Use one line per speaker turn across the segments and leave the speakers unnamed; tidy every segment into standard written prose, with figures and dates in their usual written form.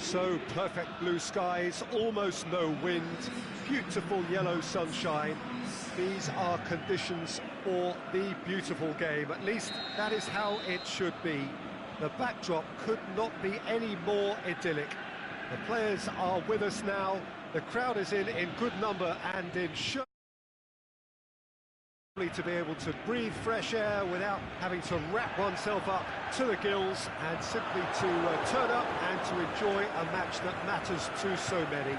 So perfect blue skies, almost no wind, beautiful yellow sunshine. These are conditions for the beautiful game. At least that is how it should be. The backdrop could not be any more idyllic. The players are with us now. The crowd is in good number and in show to be able to breathe fresh air without having to wrap oneself up to the gills, and simply to turn up and to enjoy a match that matters to so many.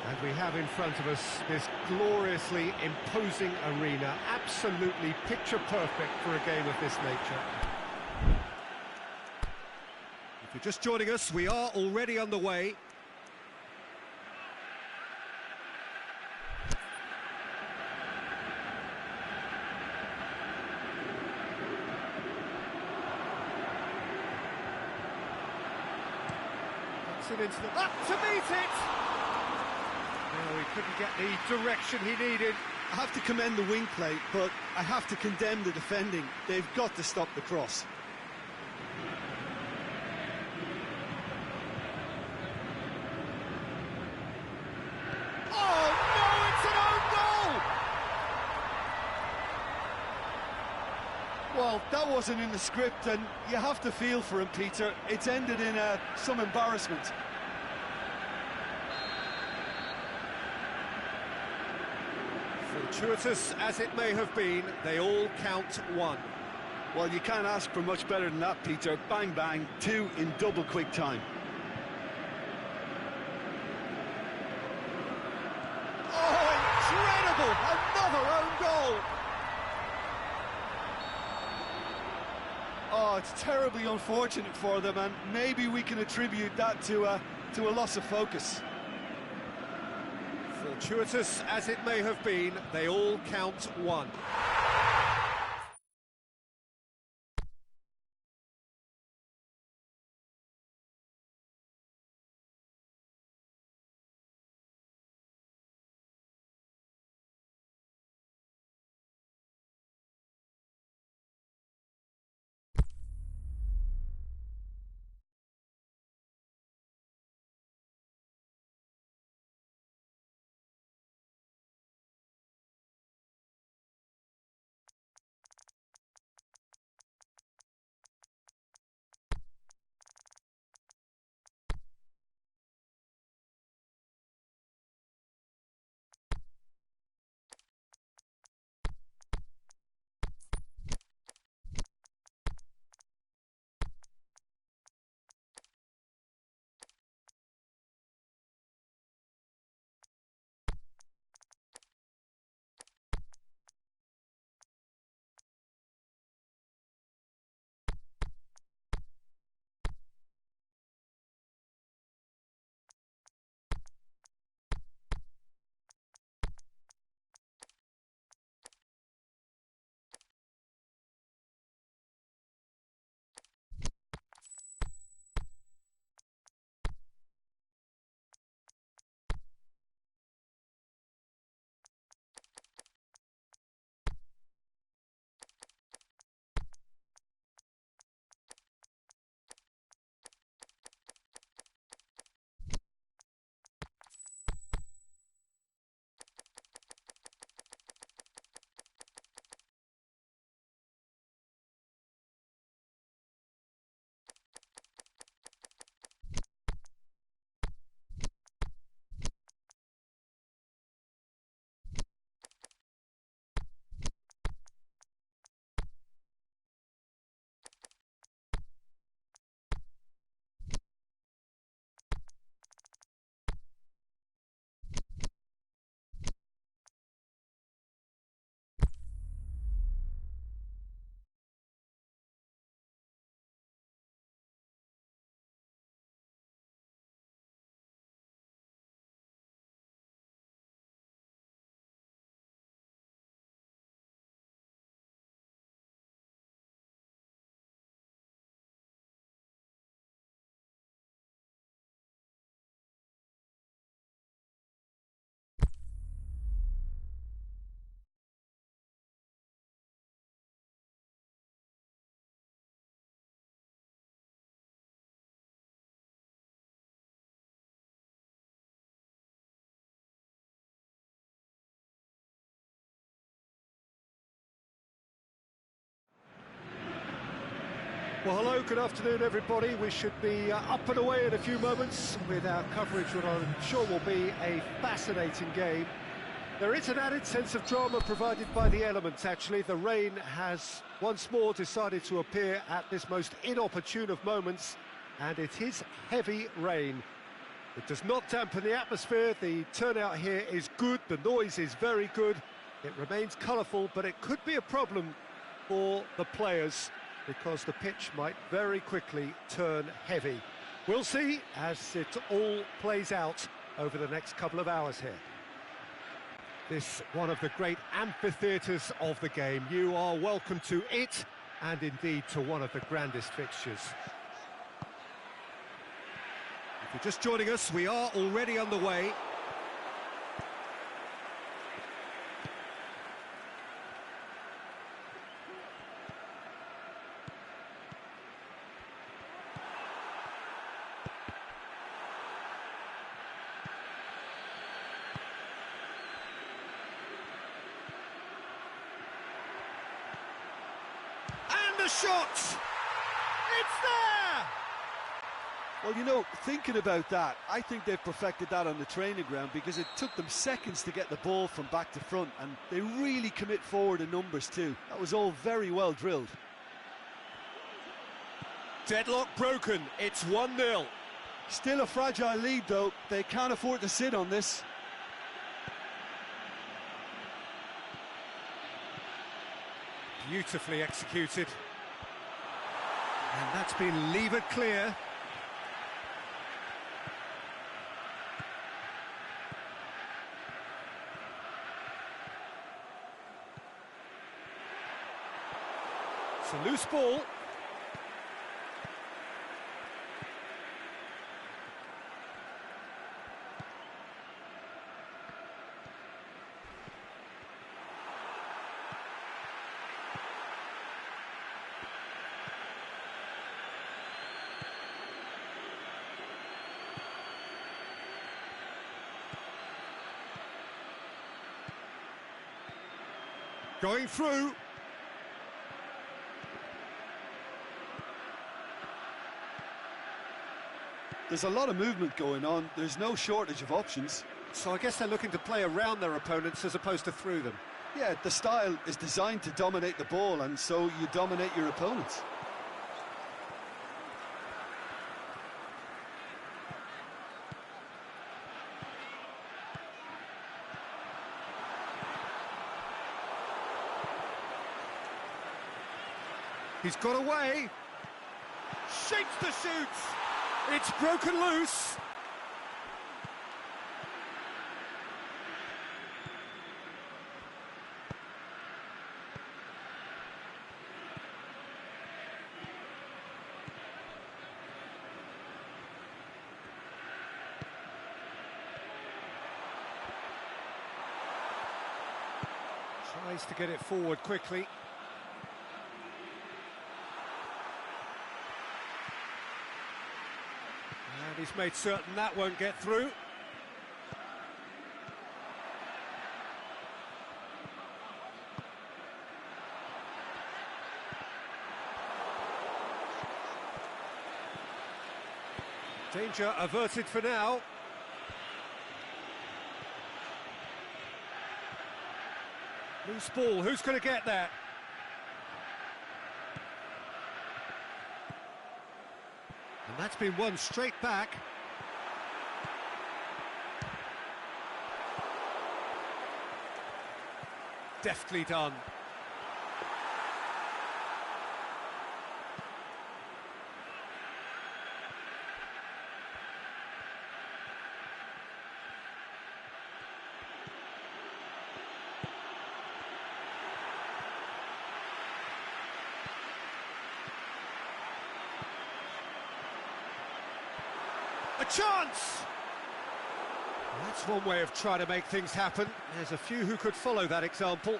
And we have in front of us this gloriously imposing arena, absolutely picture perfect for a game of this nature. If you're just joining us, we are already underway. It into the up to meet it. No, he couldn't get the direction he needed.
I have to commend the wing play, but I have to condemn the defending. They've got to stop the cross.
Oh no, it's an own goal!
Well, that wasn't in the script, and you have to feel for him, Peter. It's ended in some embarrassment.
Fortuitous as it may have been, they all count one.
Well, you can't ask for much better than that, Peter. Bang, bang, two in double quick time.
Oh, incredible! Another own goal!
Oh, it's terribly unfortunate for them, and maybe we can attribute that to a loss of focus.
Fortuitous as it may have been, they all count one. Well, hello, good afternoon, everybody. We should be up and away in a few moments with our coverage, what I'm sure will be a fascinating game. There is an added sense of drama provided by the elements, actually. The rain has once more decided to appear at this most inopportune of moments, and it is heavy rain. It does not dampen the atmosphere. The turnout here is good, the noise is very good. It remains colourful, but it could be a problem for the players, because the pitch might very quickly turn heavy. We'll see as it all plays out over the next couple of hours here. This one of the great amphitheatres of the game. You are welcome to it, and indeed to one of the grandest fixtures. If you're just joining us, we are already underway. Shot! It's there!
Well, you know, thinking about that, I think they've perfected that on the training ground, because it took them seconds to get the ball from back to front, and they really commit forward in numbers too. That was all very well drilled.
Deadlock broken, it's 1-0.
Still a fragile lead though, they can't afford to sit on this.
Beautifully executed. And that's been levered clear. It's a loose ball. Going through.
There's a lot of movement going on. There's no shortage of options.
So I guess they're looking to play around their opponents as opposed to through them.
Yeah, the style is designed to dominate the ball, and so you dominate your opponents.
He's got away. Shapes the shoots. It's broken loose. Tries to get it forward quickly. And he's made certain that won't get through. Danger averted for now. Loose ball, who's going to get that? And that's been won straight back. Deftly done. A chance! That's one way of trying to make things happen. There's a few who could follow that example.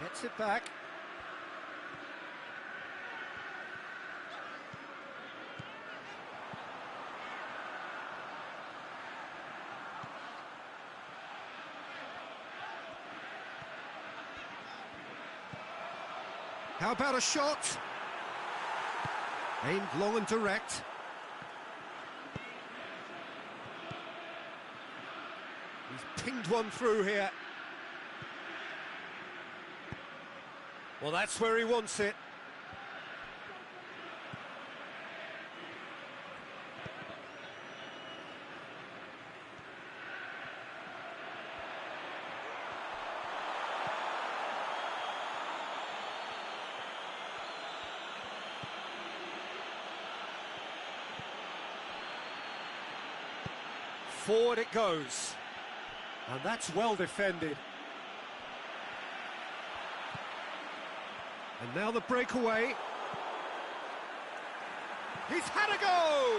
Gets it back. How about a shot? Aimed long and direct. He's pinged one through here. Well, that's where he wants it. Forward it goes. And that's well defended. And now the breakaway. He's had a go!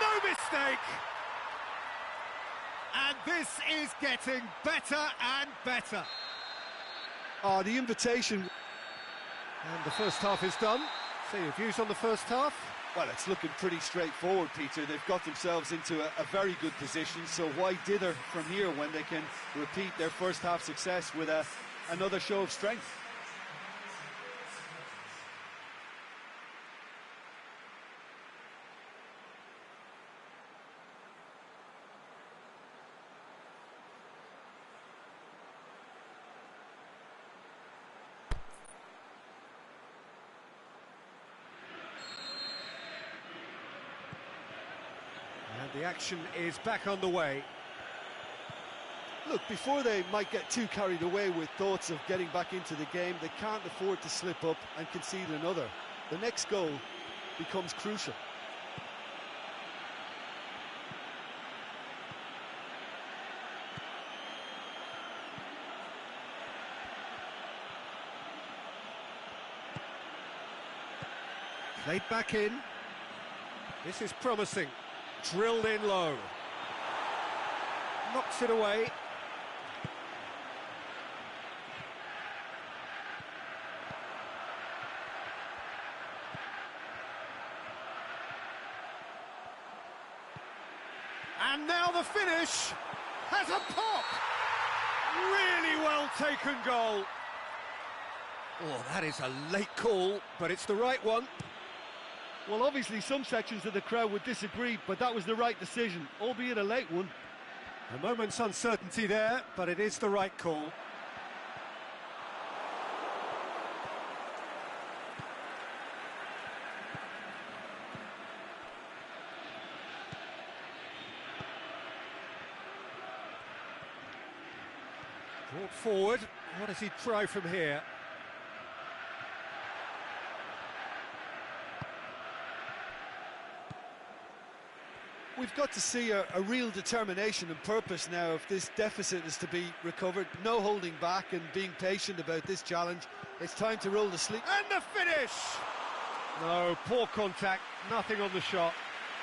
No mistake! And this is getting better and better.
Oh, the invitation.
And the first half is done. So your views on the first half?
Well, it's looking pretty straightforward, Peter. They've got themselves into a very good position, so why dither from here when they can repeat their first half success with another show of strength?
And the action is back on the way.
Look, before they might get too carried away with thoughts of getting back into the game, they can't afford to slip up and concede another. The next goal becomes crucial.
Played back in. This is promising. Drilled in low. Knocks it away. And now the finish has a pop. Really well taken goal. Oh, that is a late call, but it's the right one.
Well, obviously some sections of the crowd would disagree, but that was the right decision, albeit a late one.
A moment's uncertainty there, but it is the right call. Brought forward. What does he try from here?
We've got to see a real determination and purpose now if this deficit is to be recovered. No holding back and being patient about this challenge. It's time to roll the sleeve.
And the finish! No, poor contact, nothing on the shot.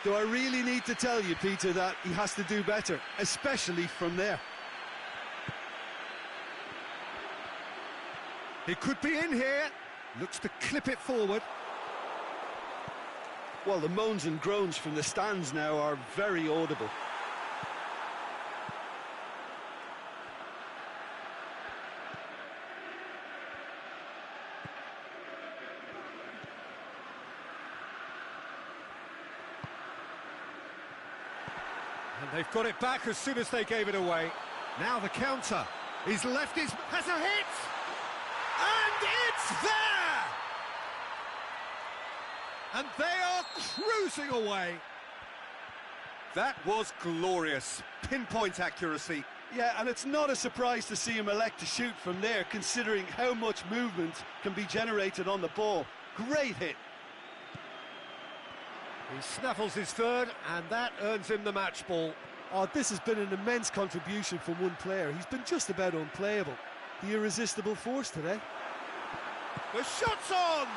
Do I really need to tell you, Peter, that he has to do better, especially from there?
He could be in here. Looks to clip it forward.
Well, the moans and groans from the stands now are very audible.
And they've got it back as soon as they gave it away. Now the counter. He's left his... has a hit! And it's there! And they are cruising away. That was glorious. Pinpoint accuracy.
Yeah, and it's not a surprise to see him elect to shoot from there, considering how much movement can be generated on the ball. Great hit.
He snaffles his third, and that earns him the match ball.
Oh, this has been an immense contribution from one player. He's been just about unplayable. The irresistible force today.
The shot's on!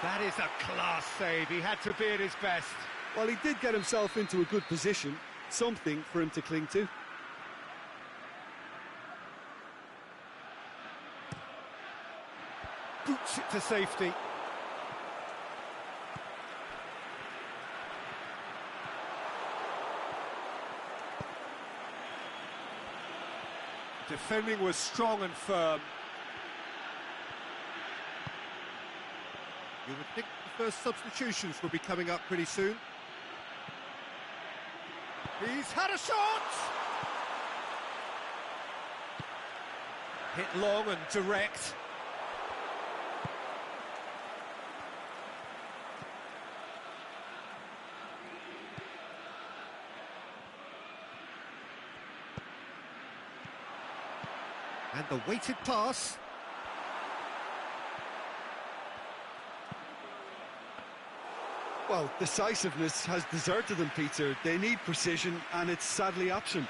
That is a class save. He had to be at his best.
Well, he did get himself into a good position. Something for him to cling to.
Boots it to safety. Defending was strong and firm. You would think the first substitutions will be coming up pretty soon. He's had a shot! Hit long and direct. And the weighted pass.
Well, decisiveness has deserted them, Peter. They need precision, and it's sadly absent.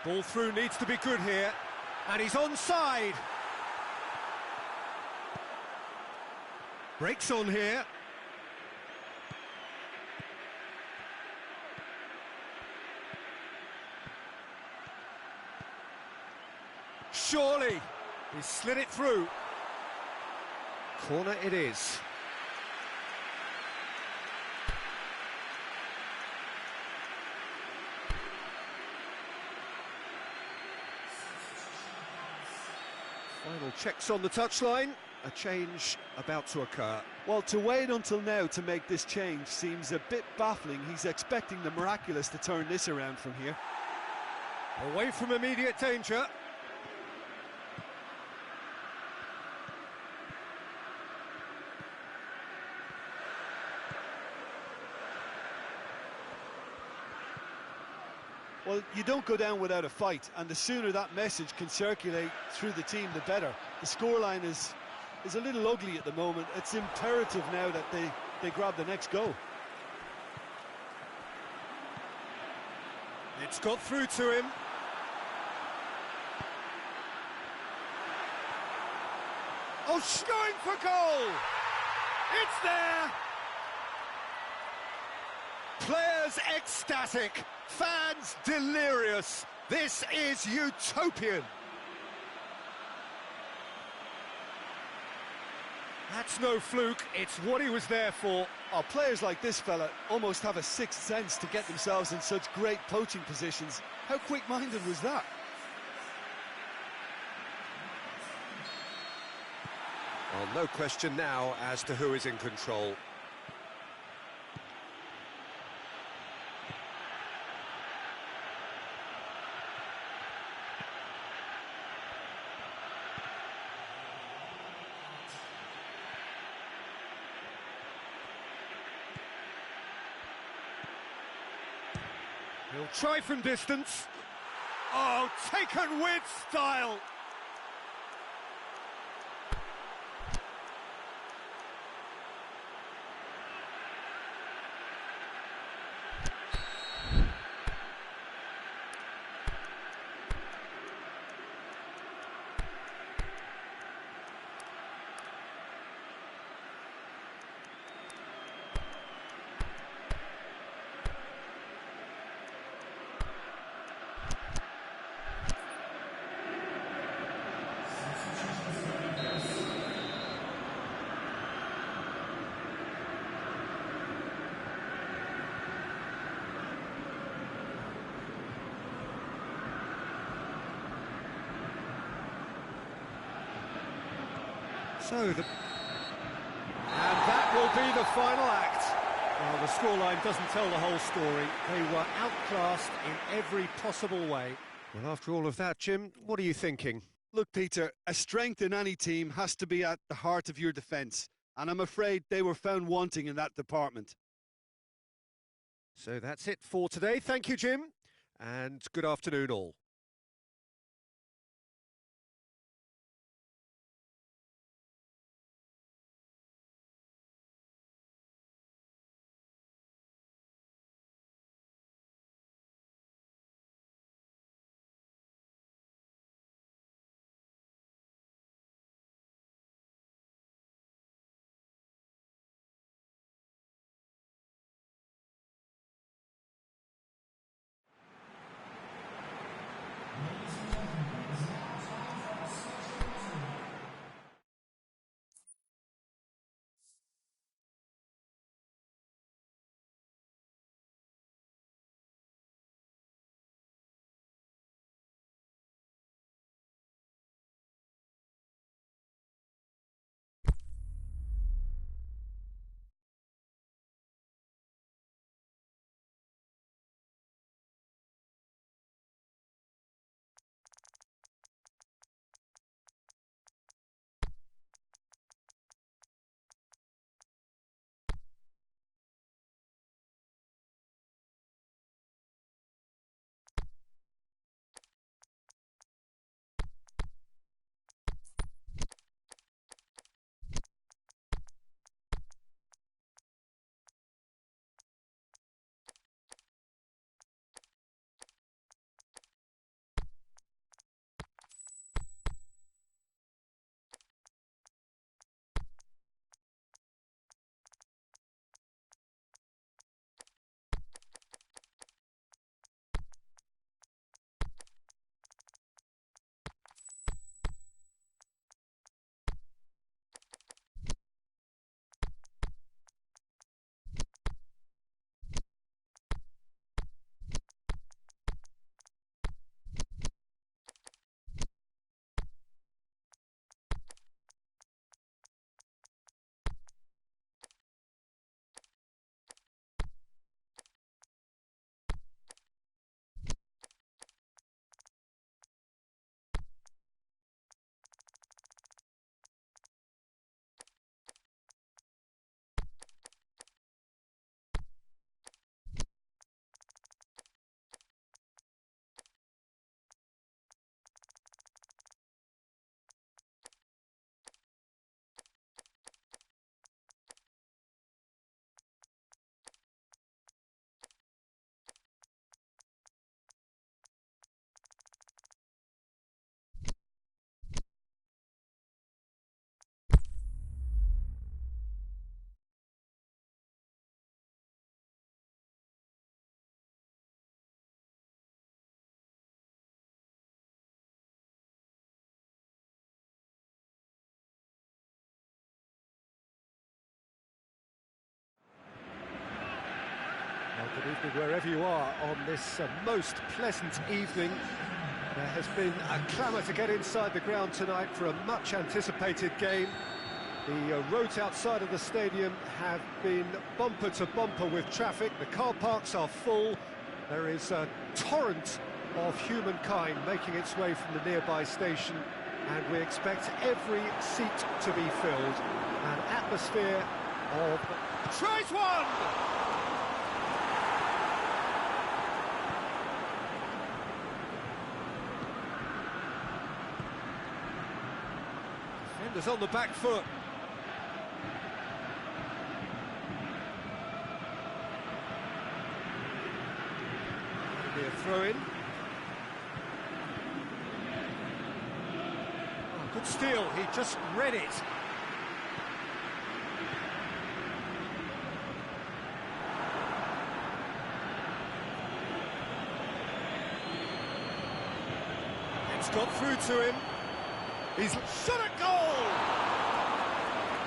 Ball through needs to be good here. And he's onside. Breaks on here. Surely, he slid it through. Corner it is. Final checks on the touchline. A change about to occur.
Well, to wait until now to make this change seems a bit baffling. He's expecting the miraculous to turn this around from here.
Away from immediate danger.
Well, you don't go down without a fight, and the sooner that message can circulate through the team, the better. The scoreline is a little ugly at the moment. It's imperative now that they grab the next goal.
It's got through to him. Oh, going for goal! It's there! Players ecstatic, fans delirious. This is utopian. That's no fluke, it's what he was there for.
Oh, players like this fella almost have a sixth sense to get themselves in such great poaching positions. How quick-minded was that?
Well, no question now as to who is in control. He'll try from distance. Oh, taken with style. And that will be the final act. Well, the scoreline doesn't tell the whole story. They were outclassed in every possible way. Well, after all of that, Jim, what are you thinking?
Look, Peter, a strength in any team has to be at the heart of your defence, and I'm afraid they were found wanting in that department.
So that's it for today. Thank you, Jim, and good afternoon all. Well, good evening wherever you are on this most pleasant evening. There has been a clamour to get inside the ground tonight for a much-anticipated game. The roads outside of the stadium have been bumper to bumper with traffic. The car parks are full. There is a torrent of humankind making its way from the nearby station, and we expect every seat to be filled. An atmosphere of... Tries one! Defenders on the back foot. Be a throw-in. Oh, good steal, he just read it. It's got through to him. He's shot a goal!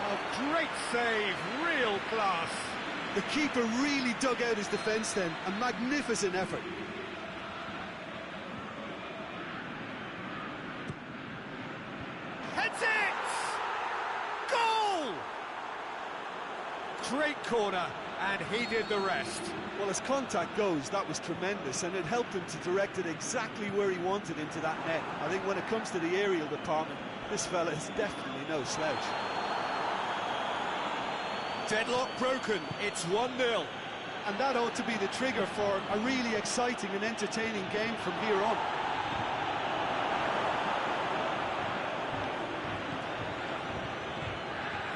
Oh, great save, real class.
The keeper really dug out his defence then, a magnificent effort.
Heads it! Goal! Great corner, and he did the rest.
Well, as contact goes, that was tremendous, and it helped him to direct it exactly where he wanted into that net. I think when it comes to the aerial department, this fella is definitely no slouch.
Deadlock broken, it's 1-0.
And that ought to be the trigger for a really exciting and entertaining game from here on.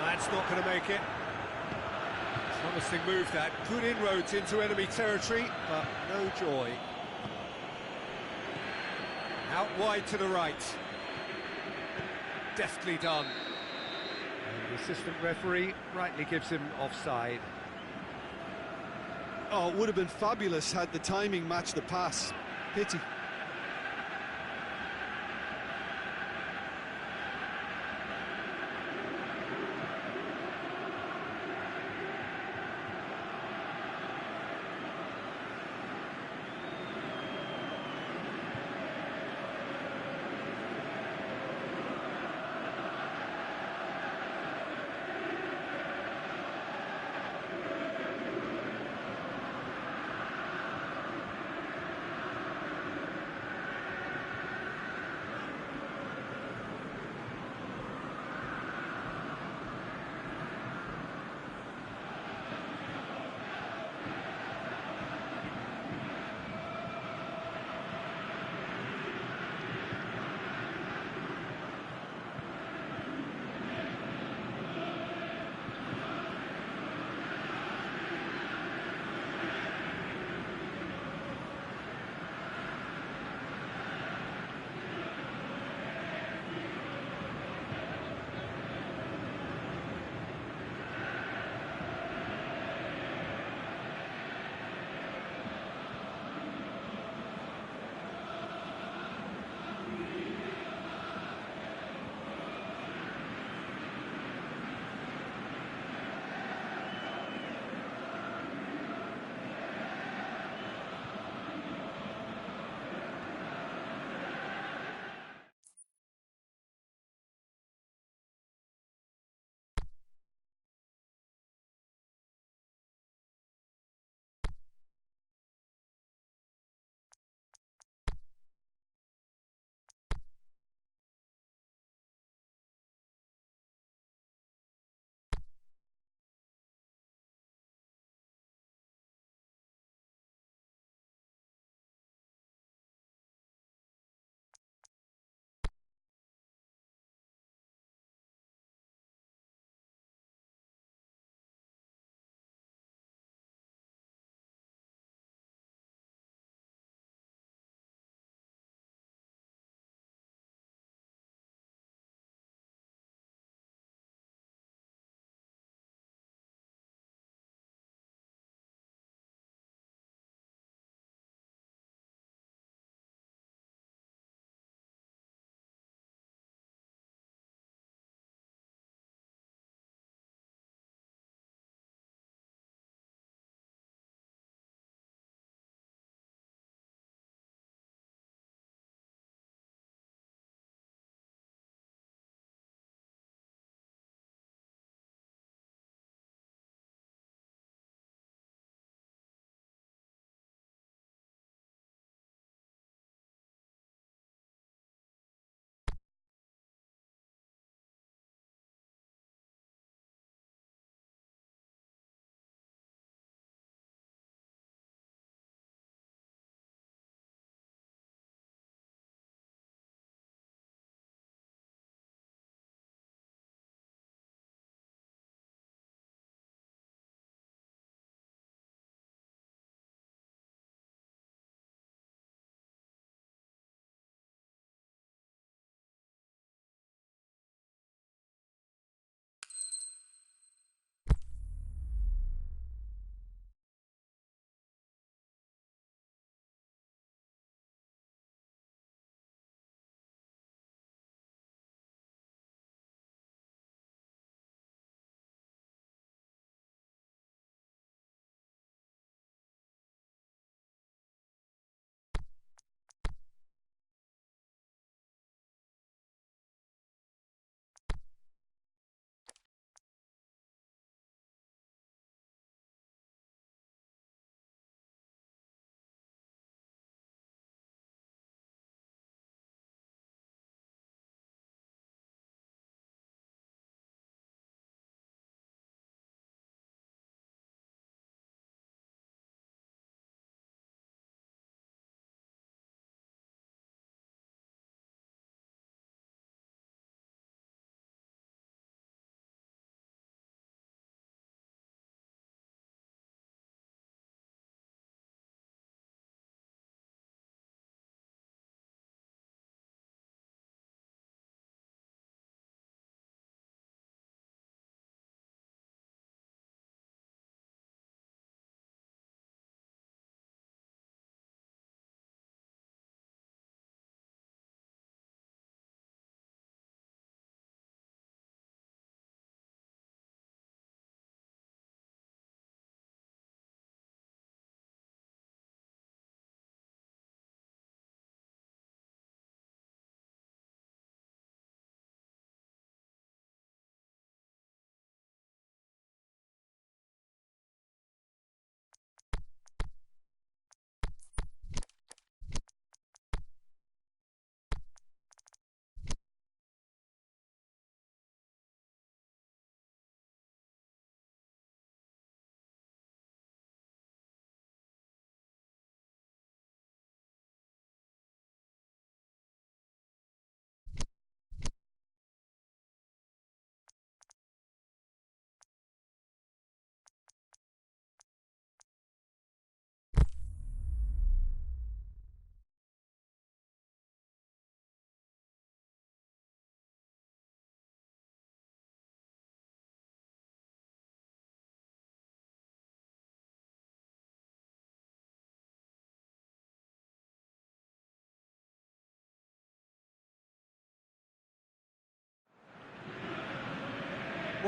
That's not going to make it. Promising move that, good inroads into enemy territory, but no joy. Out wide to the right. Deftly done. And the assistant referee rightly gives him offside.
Oh, it would have been fabulous had the timing matched the pass. Pity.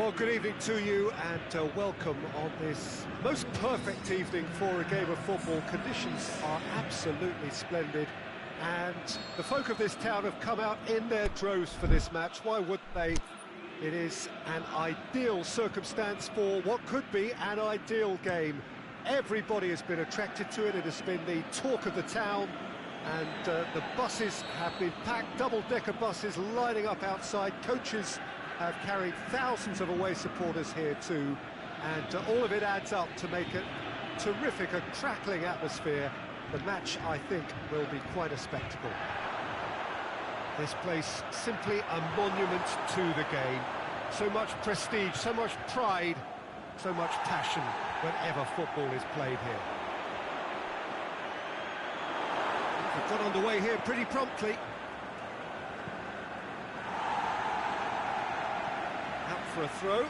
Well, good evening to you and welcome on this most perfect evening for a game of football. Conditions are absolutely splendid and the folk of this town have come out in their droves for this match. Why wouldn't they? It is an ideal circumstance for what could be an ideal game. Everybody has been attracted to it. It has been the talk of the town, and the buses have been packed, double-decker buses lining up outside. Coaches have carried thousands of away supporters here too, and all of it adds up to make it terrific, a crackling atmosphere. The match, I think, will be quite a spectacle. This place simply a monument to the game. So much prestige, so much pride, so much passion whenever football is played here. We've got underway here pretty promptly. Out for a throw.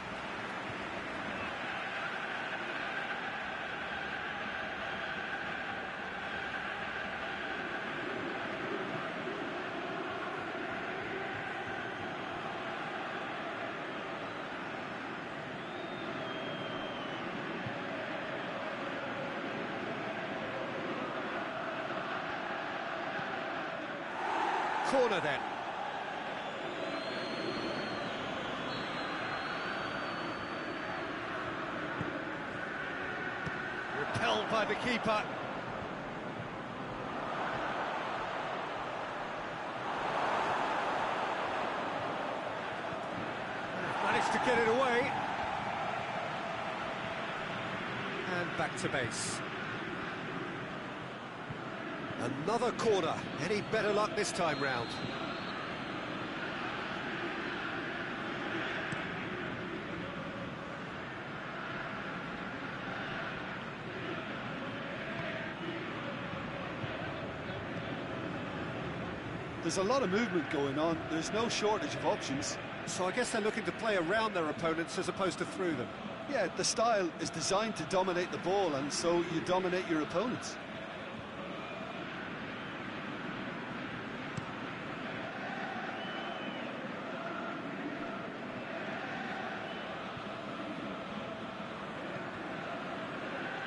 Corner then. Repelled by the keeper. Managed to get it away. And back to base. Another corner. Any better luck this time round?
There's a lot of movement going on. There's no shortage of options.
So I guess they're looking to play around their opponents as opposed to through them.
Yeah, the style is designed to dominate the ball, and so you dominate your opponents.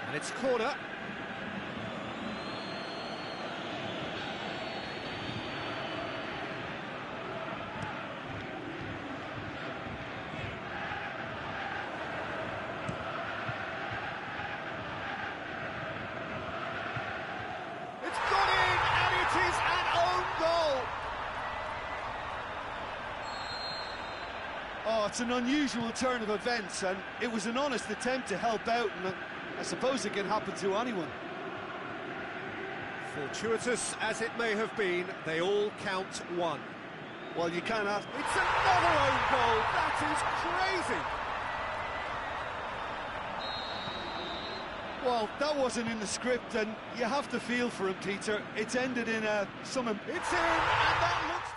And it's corner. It's gone in, and it is an own goal.
Oh, it's an unusual turn of events, and it was an honest attempt to help out, and I suppose it can happen to anyone.
Fortuitous as it may have been, they all count one.
Well, you can't ask.
It's another own goal. That is crazy.
Well, that wasn't in the script, and you have to feel for him, Peter. It's ended in some...
It's in, and that looks...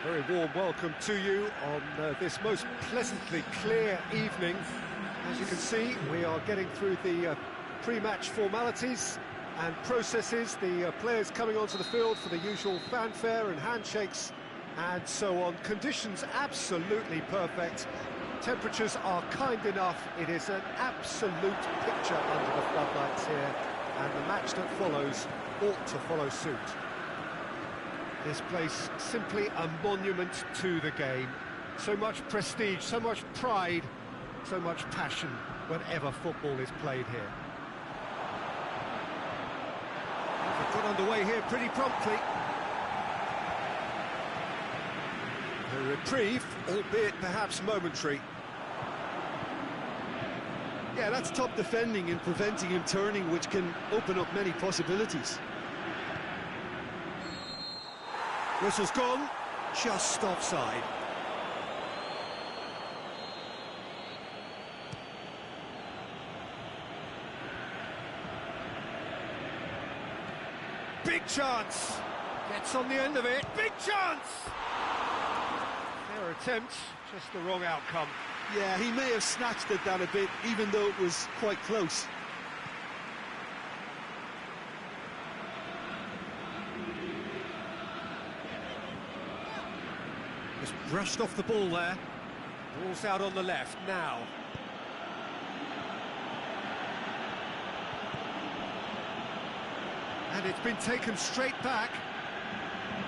Very warm welcome to you on this most pleasantly clear evening. As you can see, we are getting through the pre-match formalities and processes, the players coming onto the field for the usual fanfare and handshakes and so on. Conditions absolutely perfect. Temperatures are kind enough. It is an absolute picture under the floodlights here, and the match that follows ought to follow suit. This place simply a monument to the game. So much prestige, so much pride, so much passion whenever football is played here. They've got underway here pretty promptly. A reprieve, albeit perhaps momentary.
Yeah, that's top defending and preventing him turning, which can open up many possibilities.
Whistle's gone, just offside. Big chance! Gets on the end of it, big chance! Fair attempt, just the wrong outcome.
Yeah, he may have snatched at that a bit, even though it was quite close.
Just brushed off the ball there. Ball's out on the left now. And it's been taken straight back.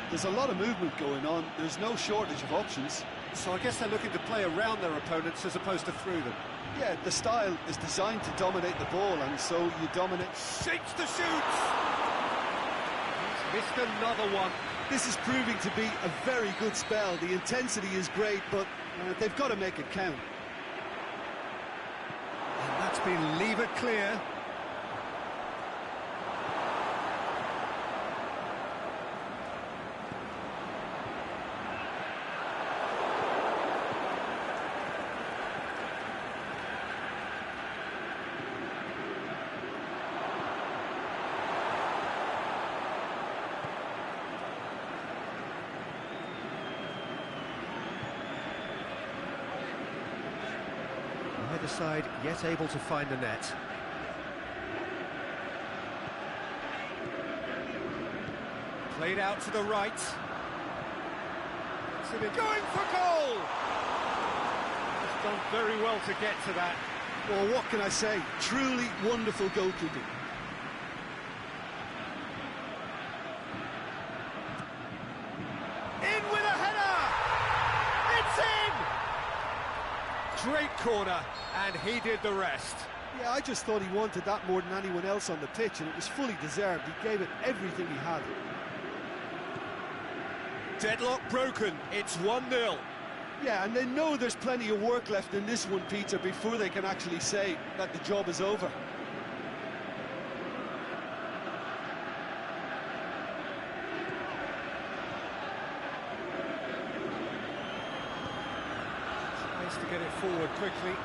There's a lot of movement going on. There's no shortage of options.
So I guess they're looking to play around their opponents as opposed to through them.
Yeah, the style is designed to dominate the ball, and so you dominate.
Shakes to shoot! He's missed another one.
This is proving to be a very good spell. The intensity is great, but they've got to make it count.
And that's been levered clear. Neither side yet able to find the net. Played out to the right. Going for goal! He's done very well to get to that.
Well, what can I say? Truly wonderful goalkeeping.
In with a header! It's in! Great corner, and he did the rest.
Yeah, I just thought he wanted that more than anyone else on the pitch, and it was fully deserved. He gave it everything he had.
Deadlock broken, it's 1-0.
Yeah, and they know there's plenty of work left in this one, Peter, before they can actually say that the job is over.
Tries to get it forward quickly.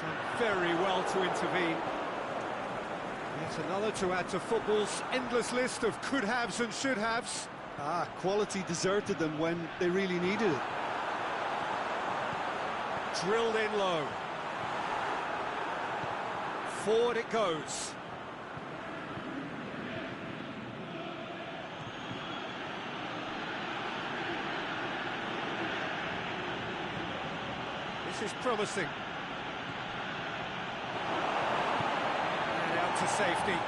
Done very well to intervene. Yet another to add to football's endless list of could-haves and should-haves.
Quality deserted them when they really needed it.
Drilled in low. Forward it goes. This is promising. And out to safety.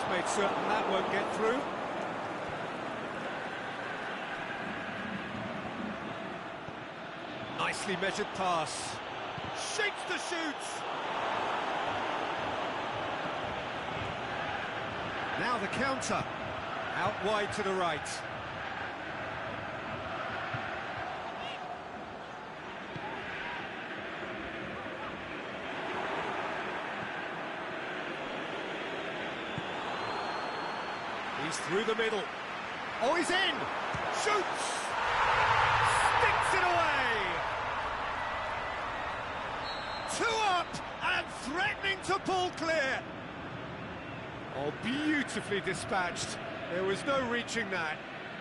Made certain that won't get through. Nicely measured pass. Shakes to shoot. Now the counter. Out wide to the right. He's through the middle. Oh, he's in! Shoots! Sticks it away! 2 up and threatening to pull clear. Oh, beautifully dispatched. There was no reaching that.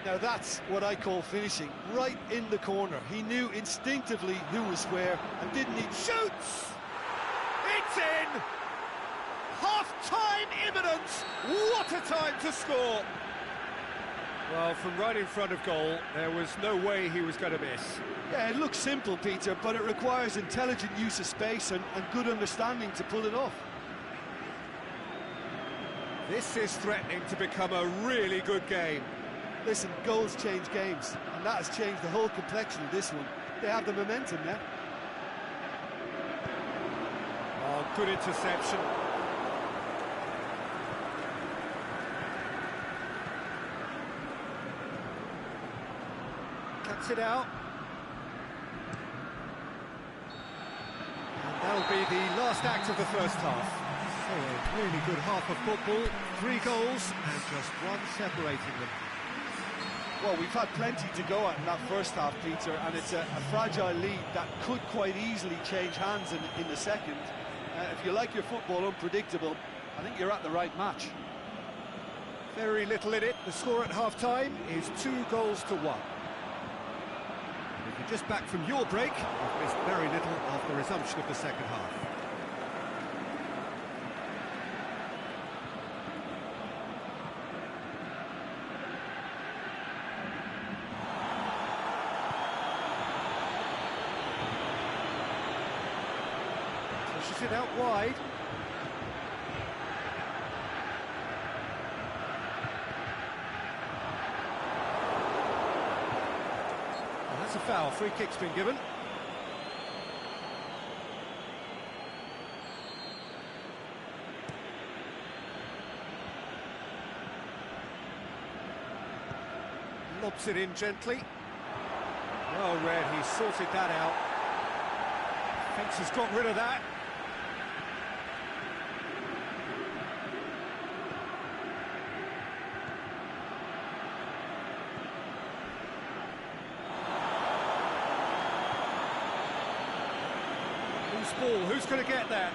Now that's what I call finishing, right in the corner. He knew instinctively who was where and didn't need...
Shoots! It's in! Half-time imminent! What a time to score! Well, from right in front of goal, there was no way he was going to miss.
Yeah, it looks simple, Peter, but it requires intelligent use of space and good understanding to pull it off.
This is threatening to become a really good game.
Listen, goals change games, and that has changed the whole complexion of this one. They have the momentum now.
Oh, good interception. Cuts it out. And that'll be the last act of the first half. So a really good half of football, 3 goals and just 1 separating them.
Well, we've had plenty to go at in that first half, Peter, and it's a fragile lead that could quite easily change hands in the second. If you like your football unpredictable, I think you're at the right match.
Very little in it. The score at half-time is 2 goals to 1. And if you're just back from your break, you've missed very little of the resumption of the second half. Pushes it out wide. Well, that's a foul. Free kick's been given. Lobs it in gently. Well read, he sorted that out. Fence has got rid of that. Loose ball, who's going to get that?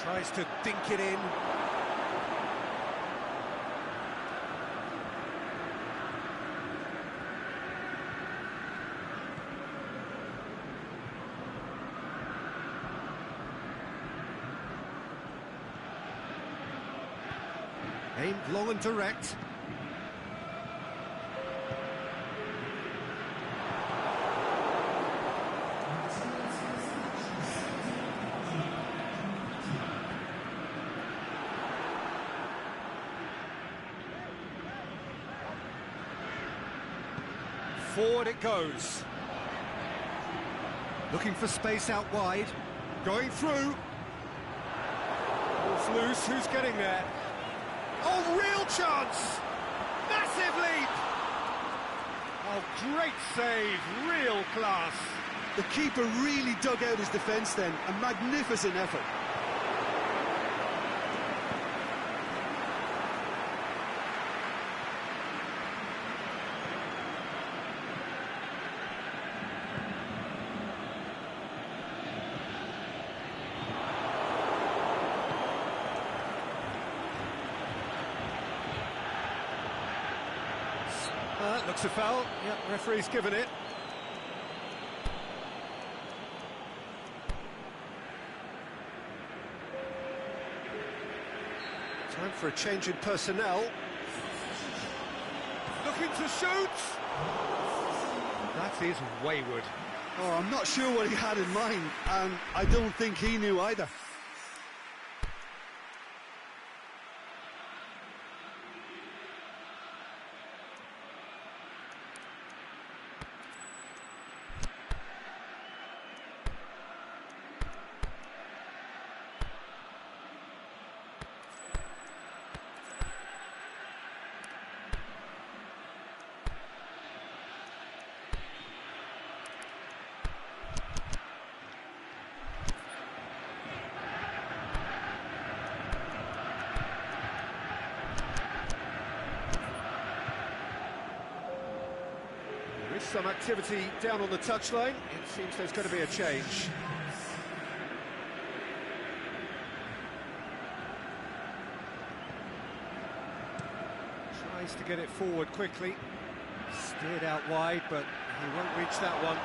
Tries to dink it in. Aimed long and direct. Forward it goes. Looking for space out wide. Going through. Ball's loose, who's getting there? Oh, real chance! Massive leap! Oh, great save, real class.
The keeper really dug out his defence then, a magnificent effort.
Looks a foul. Yep, referee's given it. Time for a change in personnel. Looking to shoot. That is wayward.
Oh, I'm not sure what he had in mind, and I don't think he knew either.
some activity down on the touchline. It seems there's going to be a change. Tries to get it forward quickly. Steered out wide, but he won't reach that one.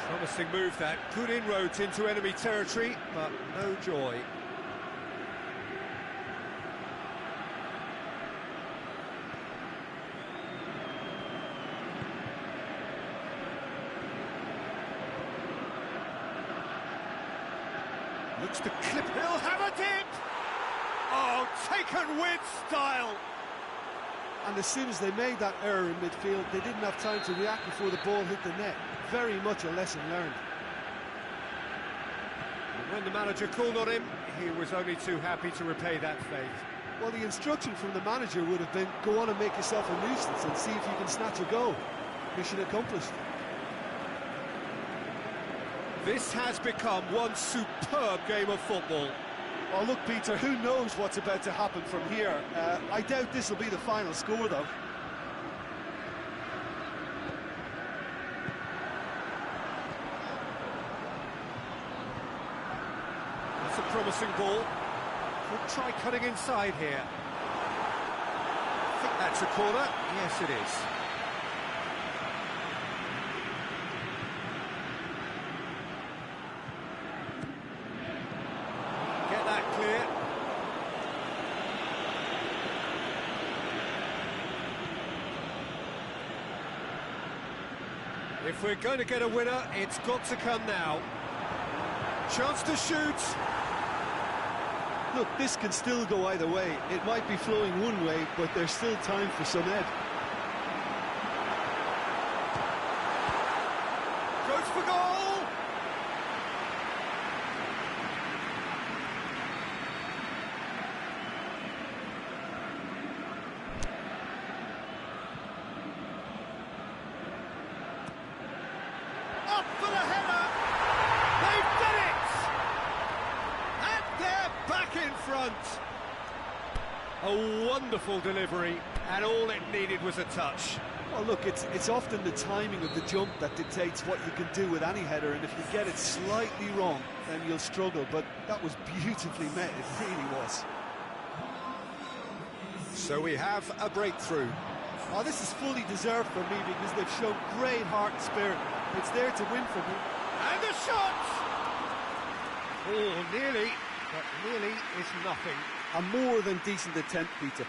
Promising move that. Good inroads into enemy territory, but no joy. Looks to clip. He'll have a dip! Oh, taken with style!
And as soon as they made that error in midfield, they didn't have time to react before the ball hit the net. Very much a lesson learned.
And when the manager called on him, he was only too happy to repay that faith.
Well, the instruction from the manager would have been, go on and make yourself a nuisance and see if you can snatch a goal. Mission accomplished.
This has become one superb game of football.
Well, look, Peter, who knows what's about to happen from here? I doubt this will be the final score, though.
That's a promising ball. Could try cutting inside here. I think that's a corner. Yes, it is. Get that clear. If we're going to get a winner, it's got to come now. Chance to shoot.
Look, this can still go either way. It might be flowing one way, but there's still time for some ed.
Goes for goal! Up for the header! They've done it! And they're back in front! A wonderful delivery, and all it needed was a touch.
Well, look, it's often the timing of the jump that dictates what you can do with any header, and if you get it slightly wrong, then you'll struggle, but that was beautifully met, it really was.
So we have a breakthrough.
Oh, this is fully deserved for me because they've shown great heart and spirit. It's there to win for me.
And the shot! Oh, nearly, but nearly is nothing.
A more than decent attempt, Peter.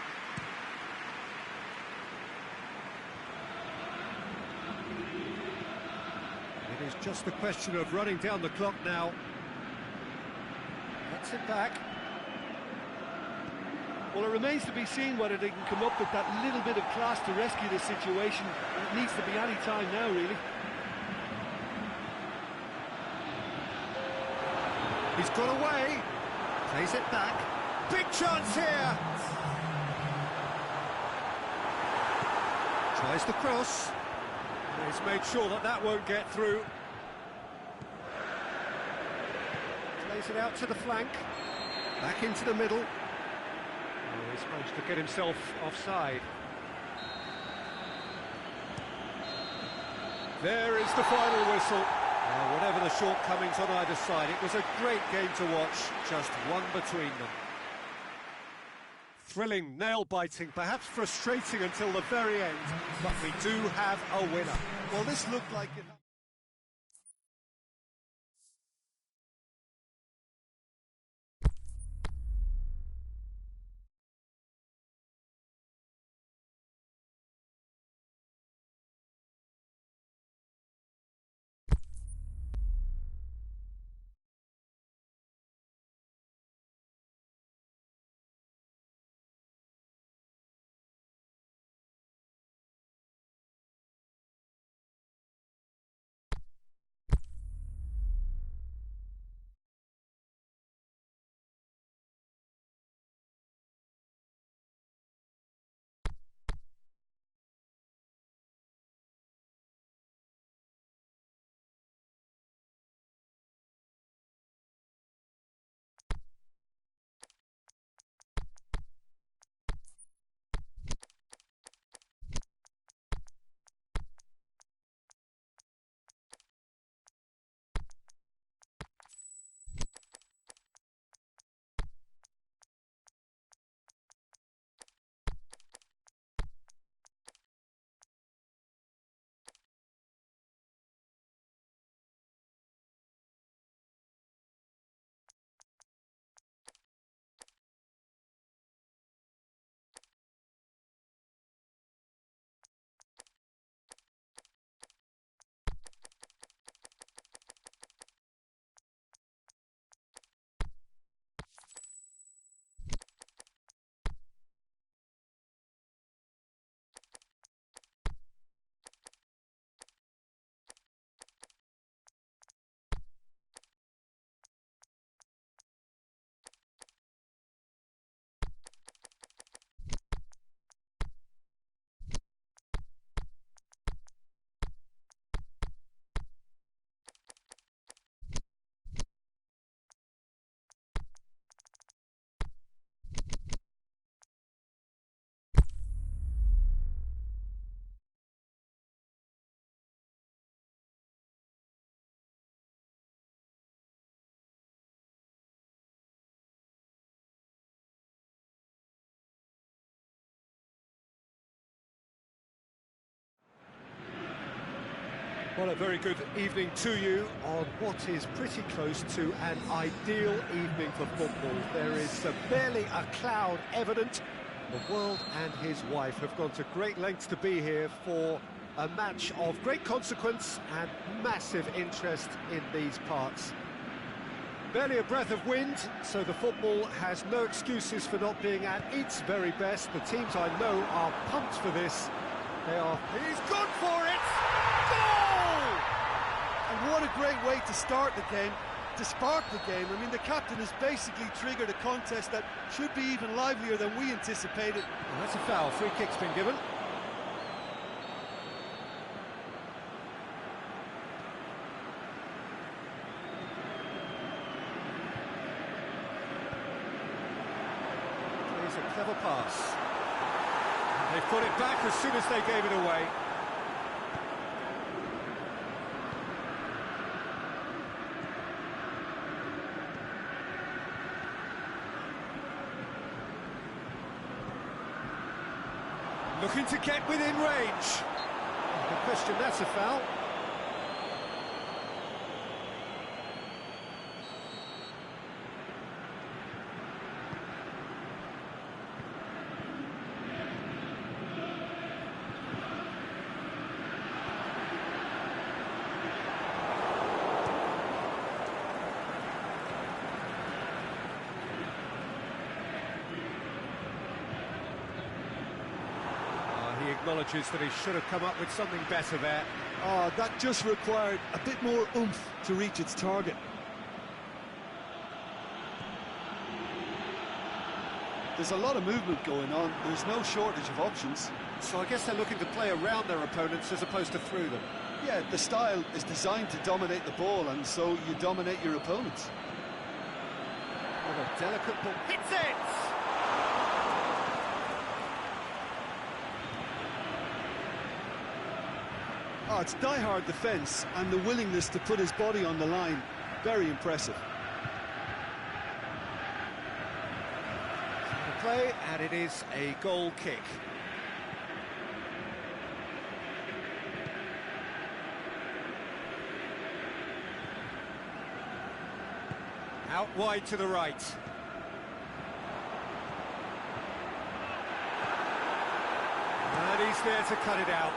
It is just a question of running down the clock now. Gets it back.
Well, it remains to be seen whether they can come up with that little bit of class to rescue this situation. It needs to be any time now, really.
He's got away. Plays it back. Big chance here. Tries the cross. He's made sure that that won't get through. Plays it out to the flank. Back into the middle. Oh, he's managed to get himself offside. There is the final whistle. Whatever the shortcomings on either side, it was a great game to watch, just one between them. Thrilling, nail-biting, perhaps frustrating until the very end, but we do have a winner.
Well, this looked like it.
Well, a very good evening to you on what is pretty close to an ideal evening for football. There is barely a cloud evident. The world and his wife have gone to great lengths to be here for a match of great consequence and massive interest in these parts. Barely a breath of wind, so the football has no excuses for not being at its very best. The teams I know are pumped for this. He's gone for it! Goal!
And what a great way to start the game, to spark the game. I mean, the captain has basically triggered a contest that should be even livelier than we anticipated.
Well, that's a foul. Free kick's been given. Here's a clever pass. They've put it back as soon as they gave it away. Looking to get within range. No question, that's a foul. He acknowledges that he should have come up with something better there.
Oh, that just required a bit more oomph to reach its target. There's a lot of movement going on. There's no shortage of options.
So I guess they're looking to play around their opponents as opposed to through them.
Yeah, the style is designed to dominate the ball, and so you dominate your opponents.
What a delicate ball. Hits it!
Oh, it's die-hard defence and the willingness to put his body on the line. Very impressive.
The play, and it is a goal kick. Out wide to the right. And he's there to cut it out.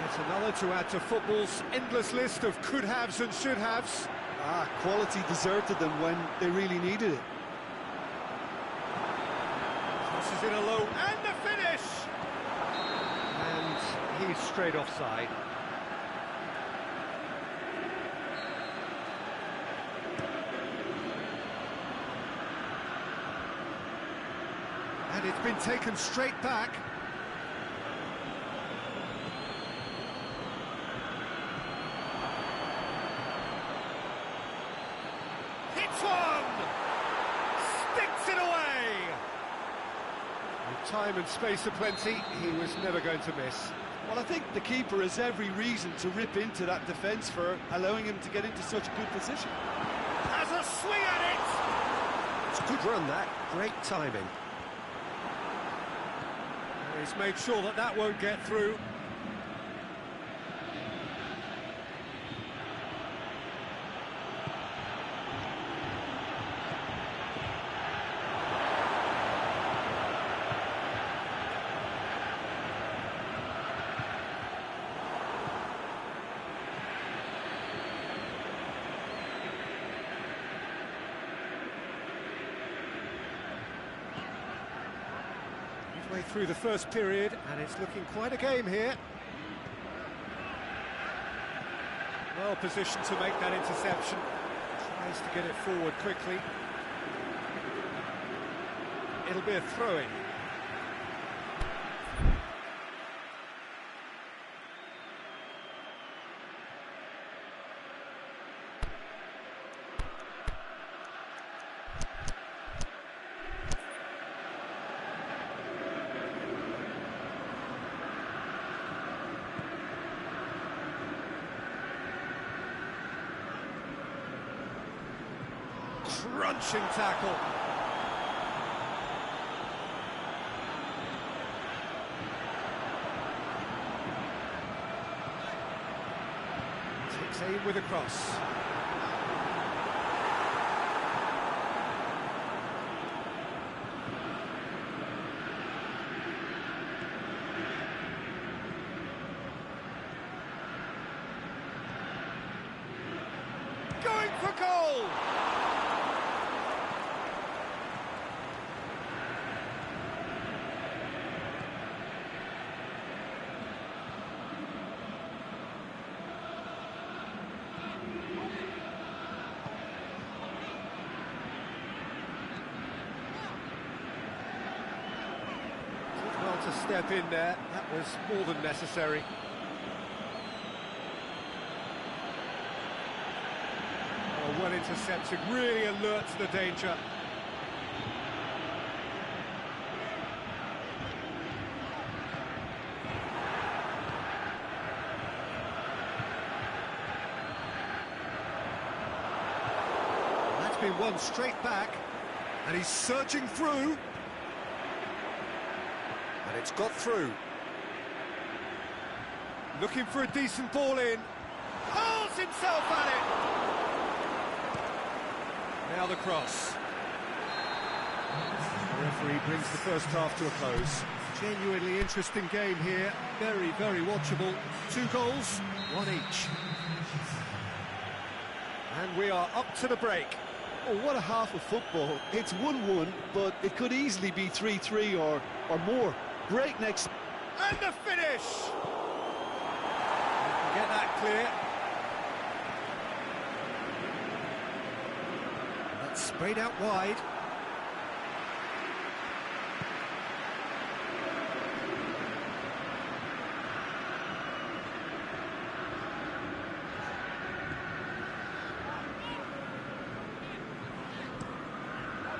It's another to add to football's endless list of could-haves and should-haves.
Quality deserted them when they really needed it.
This is in a low, and the finish! And he's straight offside. And it's been taken straight back. Time and space aplenty, he was never going to miss.
Well, I think the keeper has every reason to rip into that defence for allowing him to get into such a good position.
Has a swing at it! It's a good run, that. Great timing. He's made sure that that won't get through. Way through the first period, and it's looking quite a game here. Well positioned to make that interception. Tries to get it forward quickly. It'll be a throw-in. Crunching tackle. Same with a cross. Going for goal! Well, to step in there, that was more than necessary. Oh, well intercepted, really alert to the danger. And that's been won straight back, and he's surging through. And it's got through. Looking for a decent ball in. Hurls himself at it. Now the cross. The referee brings the first half to a close. Genuinely interesting game here. Very, very watchable. 2 goals, 1 each. And we are up to the break.
Oh, what a half of football. It's 1-1, but it could easily be 3-3 or more. Great next...
And the finish! Get that clear. That's sprayed out wide.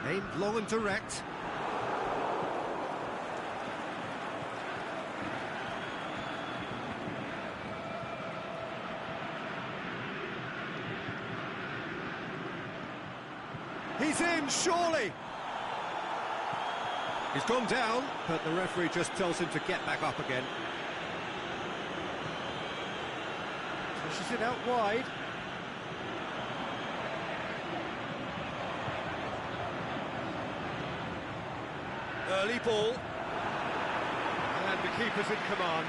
Aimed long and direct. He's in, surely! He's gone down, but the referee just tells him to get back up again. Pushes it out wide. Early ball. And the keeper's in command.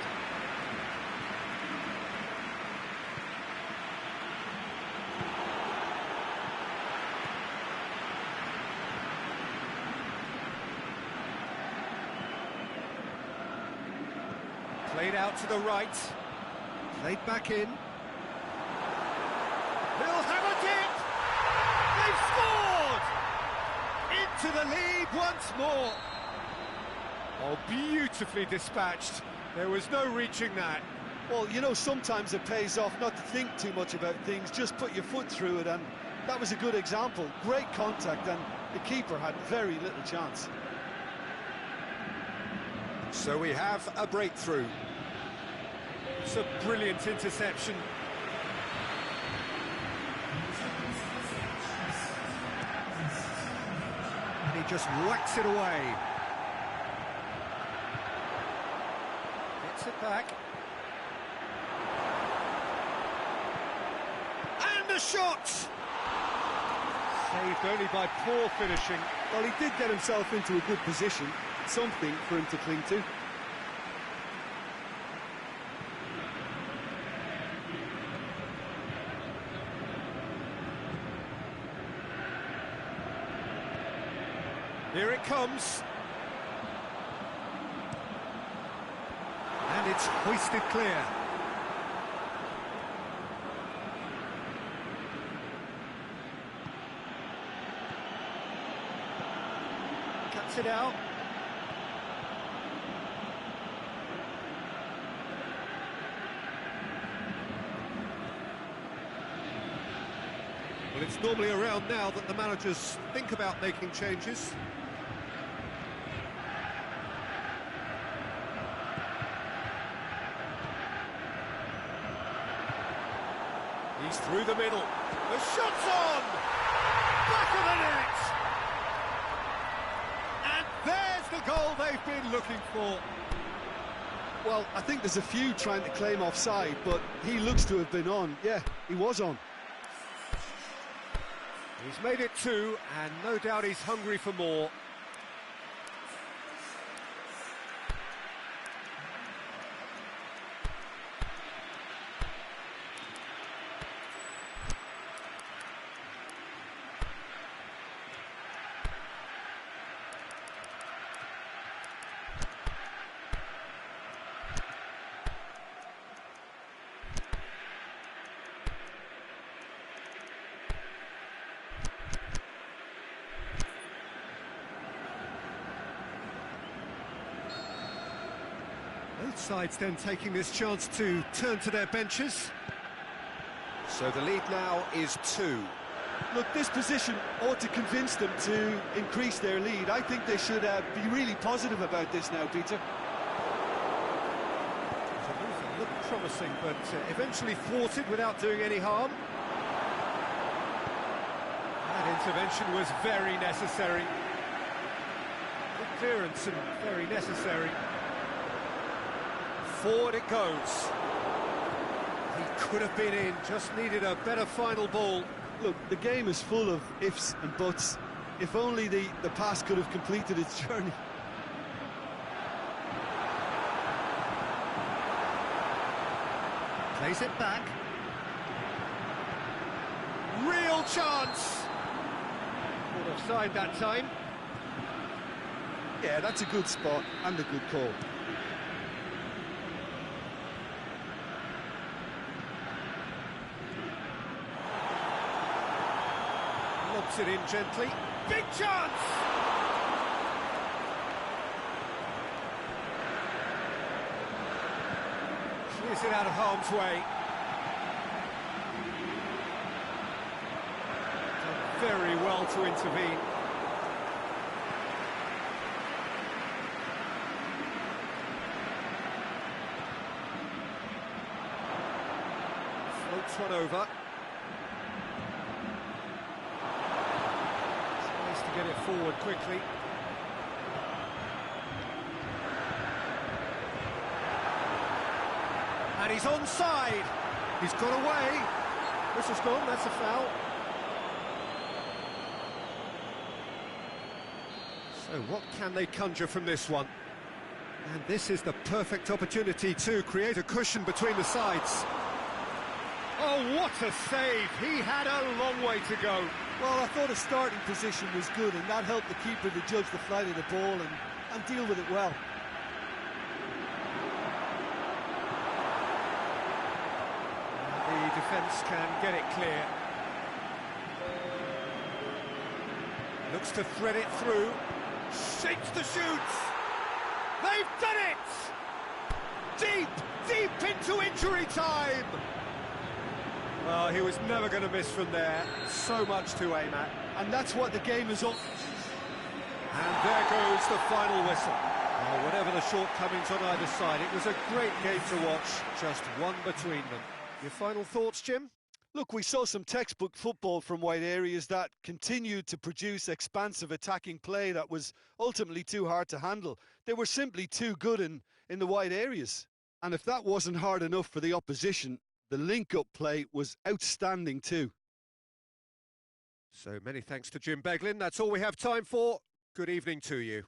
Played out to the right, played back in. He'll have it! They've scored! Into the lead once more. Oh, beautifully dispatched. There was no reaching that.
Well, you know, sometimes it pays off not to think too much about things, just put your foot through it, and that was a good example. Great contact, and the keeper had very little chance.
So we have a breakthrough. It's a brilliant interception. And he just whacks it away. Gets it back. And the shot! Saved only by poor finishing.
Well, he did get himself into a good position. Something for him to cling to.
Here it comes. And it's hoisted clear. Cuts it out. Well, it's normally around now that the managers think about making changes. He's through the middle. The shot's on! Back of the net! And there's the goal they've been looking for.
Well, I think there's a few trying to claim offside, but he looks to have been on. Yeah, he was on.
He's made it 2, and no doubt he's hungry for more. Both sides then taking this chance to turn to their benches. So the lead now is 2.
Look, this position ought to convince them to increase their lead. I think they should be really positive about this now, Peter.
It looked promising, but eventually thwarted without doing any harm. That intervention was very necessary. Good clearance and very necessary. Forward it goes. He could have been in, just needed a better final ball.
Look, the game is full of ifs and buts. If only the pass could have completed its journey.
Plays it back. Real chance! Not offside that time.
Yeah, that's a good spot and a good call.
Lobs it in gently. Big chance! Clears it out of harm's way. Done very well to intervene. Floats one over. Get it forward quickly. And he's onside. He's got away. Whistle's gone, that's a foul. So what can they conjure from this one? And this is the perfect opportunity to create a cushion between the sides. Oh, what a save! He had a long way to go.
Well, I thought his starting position was good, and that helped the keeper to judge the flight of the ball and deal with it well.
The defence can get it clear. Looks to thread it through. Shakes the shoots. They've done it! Deep, deep into injury time! Well, he was never going to miss from there. So much to aim at.
And that's what the game is up.
And there goes the final whistle. Well, whatever the shortcomings on either side, it was a great game to watch. Just one between them. Your final thoughts, Jim?
Look, we saw some textbook football from wide areas that continued to produce expansive attacking play that was ultimately too hard to handle. They were simply too good in the wide areas. And if that wasn't hard enough for the opposition, the link-up play was outstanding too.
So many thanks to Jim Beglin. That's all we have time for. Good evening to you.